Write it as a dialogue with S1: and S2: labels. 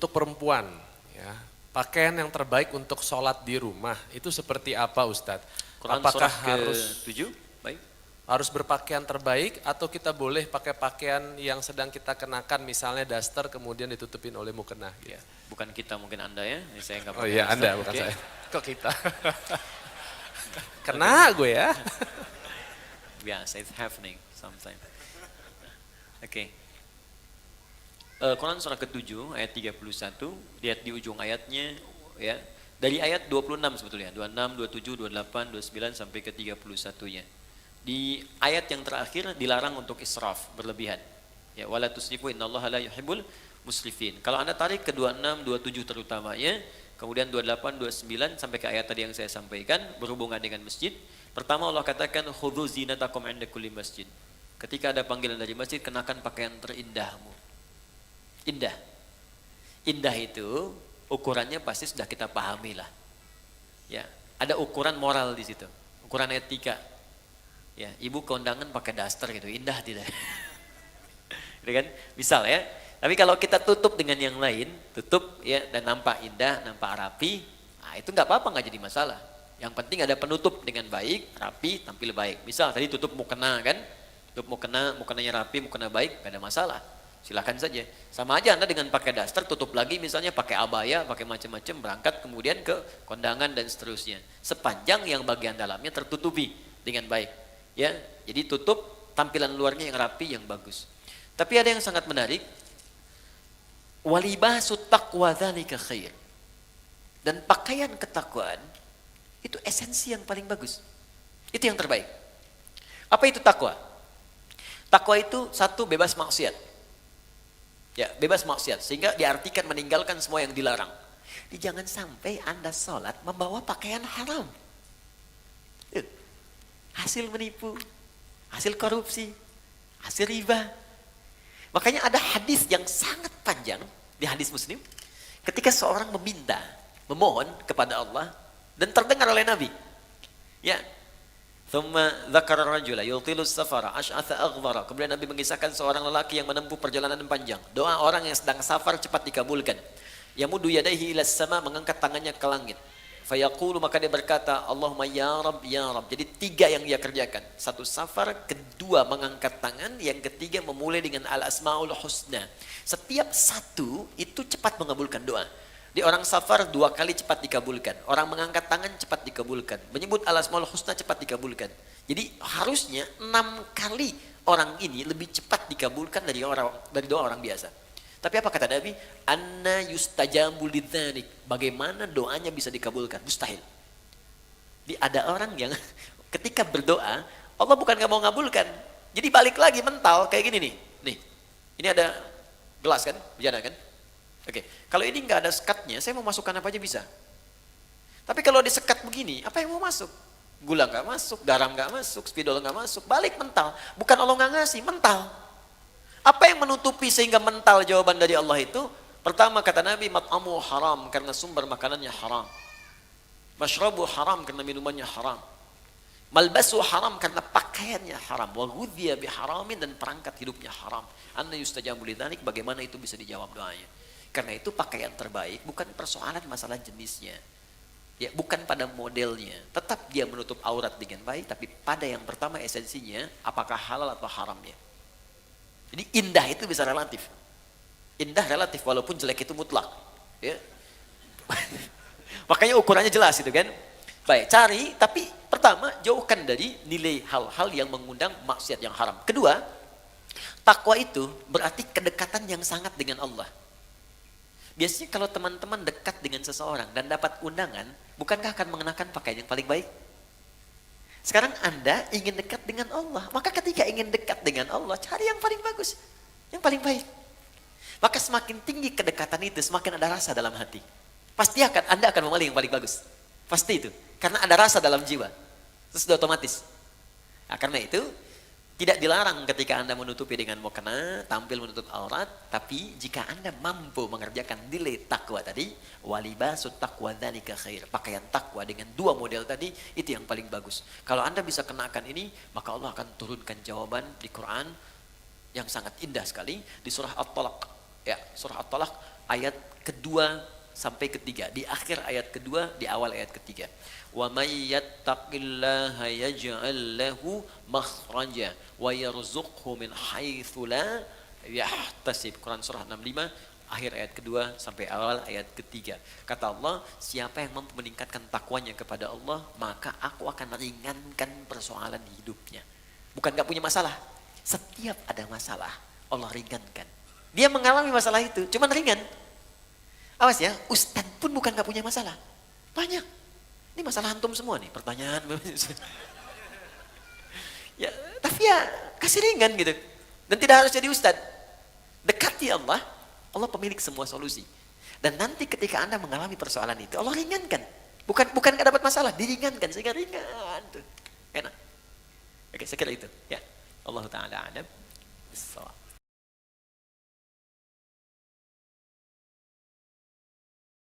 S1: untuk perempuan, ya, pakaian yang terbaik untuk sholat di rumah itu seperti apa Ustadz?
S2: Quran
S1: Apakah
S2: surah
S1: harus
S2: ke-7, baik.
S1: berpakaian terbaik atau kita boleh pakai pakaian yang sedang kita kenakan, misalnya daster kemudian ditutupin oleh mukena?
S2: Ya, bukan kita, mungkin Anda ya. Saya enggak
S1: Oh
S2: pakai
S1: iya,
S2: daster.
S1: Anda bukan
S2: Oke.
S1: saya. Kok kita? Kena gue ya.
S2: Biasa, it's happening sometimes. Oke. Quran surah ke-7 ayat 31, lihat di ujung ayatnya ya. Dari ayat 26 sebetulnya, 26, 27, 28, 29 sampai ke 31-nya. Di ayat yang terakhir dilarang untuk israf, berlebihan. Ya, wala tusrifu innallaha la yuhibbul musrifin. Kalau Anda tarik ke 26, 27 terutamanya, kemudian 28, 29 sampai ke ayat tadi yang saya sampaikan berhubungan dengan masjid. Pertama Allah katakan khudzu zinatakum 'inda kulli masjid. Ketika ada panggilan dari masjid, kenakan pakaian terindahmu. Indah. Indah itu ukurannya pasti sudah kita pahami lah. Ya, ada ukuran moral di situ, ukuran etika. Ya, ibu kondangan pakai daster gitu, indah tidak? Gitu kan? Misal ya. Tapi kalau kita tutup dengan yang lain, tutup ya dan nampak indah, nampak rapi, nah itu nggak apa-apa, nggak jadi masalah. Yang penting ada penutup dengan baik, rapi, tampil baik. Misal tadi tutup mukena kan, tutup mukena, mukenanya rapi, mukena baik, nggak ada masalah. Silakan saja. Sama aja Anda dengan pakai daster, tutup lagi misalnya pakai abaya, pakai macam-macam, berangkat kemudian ke kondangan dan seterusnya. Sepanjang yang bagian dalamnya tertutupi dengan baik. Ya, jadi tutup tampilan luarnya yang rapi, yang bagus. Tapi ada yang sangat menarik. Walibasu taqwa dzalika khair. Dan pakaian ketakwaan itu esensi yang paling bagus. Itu yang terbaik. Apa itu takwa? Takwa itu satu, bebas maksiat. Ya, bebas maksiat. Sehingga diartikan meninggalkan semua yang dilarang. Jangan sampai Anda sholat membawa pakaian haram. Hasil menipu, hasil korupsi, hasil riba. Makanya ada hadis yang sangat panjang di hadis Muslim. Ketika seorang meminta, memohon kepada Allah dan terdengar oleh Nabi. Ya. Thumma dzakara rajula yutilu safara ash'atha aghdara. Kemudian Nabi mengisahkan seorang lelaki yang menempuh perjalanan panjang. Doa orang yang sedang safar cepat dikabulkan. Yamudu yadayhi ilas sama, mengangkat tangannya ke langit. Fayaqulu, maka dia berkata, Allahumma ya Rabb, ya Rabb. Jadi tiga yang dia kerjakan. Satu safar, kedua mengangkat tangan, yang ketiga memulai dengan al-asma'ul husna. Setiap satu itu cepat mengabulkan doa. Di orang safar 2 kali cepat dikabulkan. Orang mengangkat tangan cepat dikabulkan. Menyebut al-asma'ul husna cepat dikabulkan. Jadi harusnya 6 kali orang ini lebih cepat dikabulkan dari doa orang biasa. Tapi apa kata Nabi? Anna yustajabu lidzalik. Bagaimana doanya bisa dikabulkan? Mustahil. Jadi ada orang yang ketika berdoa, Allah bukan gak mau ngabulkan. Jadi balik lagi mental kayak gini nih. Nih, ini ada gelas kan? Bejana kan? Oke. Kalau ini nggak ada sekatnya, saya mau masukkan apa aja bisa. Tapi kalau disekat begini, apa yang mau masuk? Gula nggak masuk, garam nggak masuk, spidol nggak masuk. Balik mental. Bukan Allah nggak ngasih, mental. Apa yang menutupi sehingga mental jawaban dari Allah itu? Pertama kata Nabi, mat'amu haram karena sumber makanannya haram. Mashrabu haram karena minumannya haram. Malbasu haram karena pakaiannya haram. Wa ghudhiya biharamin, dan perangkat hidupnya haram. Anna yustajabu lidzalik, bagaimana itu bisa dijawab doanya? Karena itu pakaian terbaik bukan persoalan masalah jenisnya. Ya, bukan pada modelnya. Tetap dia menutup aurat dengan baik, tapi pada yang pertama esensinya, apakah halal atau haramnya. Jadi indah itu bisa relatif. Indah relatif, walaupun jelek itu mutlak. Ya. Makanya ukurannya jelas itu kan. Baik, cari, tapi pertama jauhkan dari nilai hal-hal yang mengundang maksiat yang haram. Kedua, takwa itu berarti kedekatan yang sangat dengan Allah. Biasanya kalau teman-teman dekat dengan seseorang dan dapat undangan, bukankah akan mengenakan pakaian yang paling baik? Sekarang Anda ingin dekat dengan Allah, maka ketika ingin dekat dengan Allah, cari yang paling bagus, yang paling baik. Maka semakin tinggi kedekatan itu, semakin ada rasa dalam hati. Pasti Anda akan memilih yang paling bagus. Pasti itu, karena ada rasa dalam jiwa. Terus sudah otomatis. Nah, karena itu, tidak dilarang ketika Anda menutupi dengan mukena, tampil menutup aurat, tapi jika Anda mampu mengerjakan nilai takwa tadi, walibasut taqwa dzalika khair. Pakaian takwa dengan 2 model tadi, itu yang paling bagus. Kalau Anda bisa kenakan ini, maka Allah akan turunkan jawaban di Quran yang sangat indah sekali di surah At-Talaq. Ya, surah At-Talaq ayat kedua sampai ketiga. Di akhir ayat kedua, di awal ayat ketiga. Wa may yattaqillaha yaj'al lahu makhraja wa yarzuqhu min haitsu la yahtasib. Quran surah 65 akhir ayat kedua sampai awal ayat ketiga. Kata Allah, siapa yang mampu meningkatkan takwanya kepada Allah, maka aku akan ringankan persoalan hidupnya. Bukan gak punya masalah. Setiap ada masalah, Allah ringankan. Dia mengalami masalah itu, cuman ringan. Awas ya, ustadz pun bukan gak punya masalah. Banyak. Ini masalah antum semua nih, pertanyaan. Ya, tapi ya kasih ringan gitu. Dan tidak harus jadi ustadz. Dekati Allah, Allah pemilik semua solusi. Dan nanti ketika Anda mengalami persoalan itu, Allah ringankan. Bukan gak dapat masalah, diringankan sehingga ringan tuh. Enak. Oke, saya kira itu. Ya. Allah Ta'ala alam. Bissawab.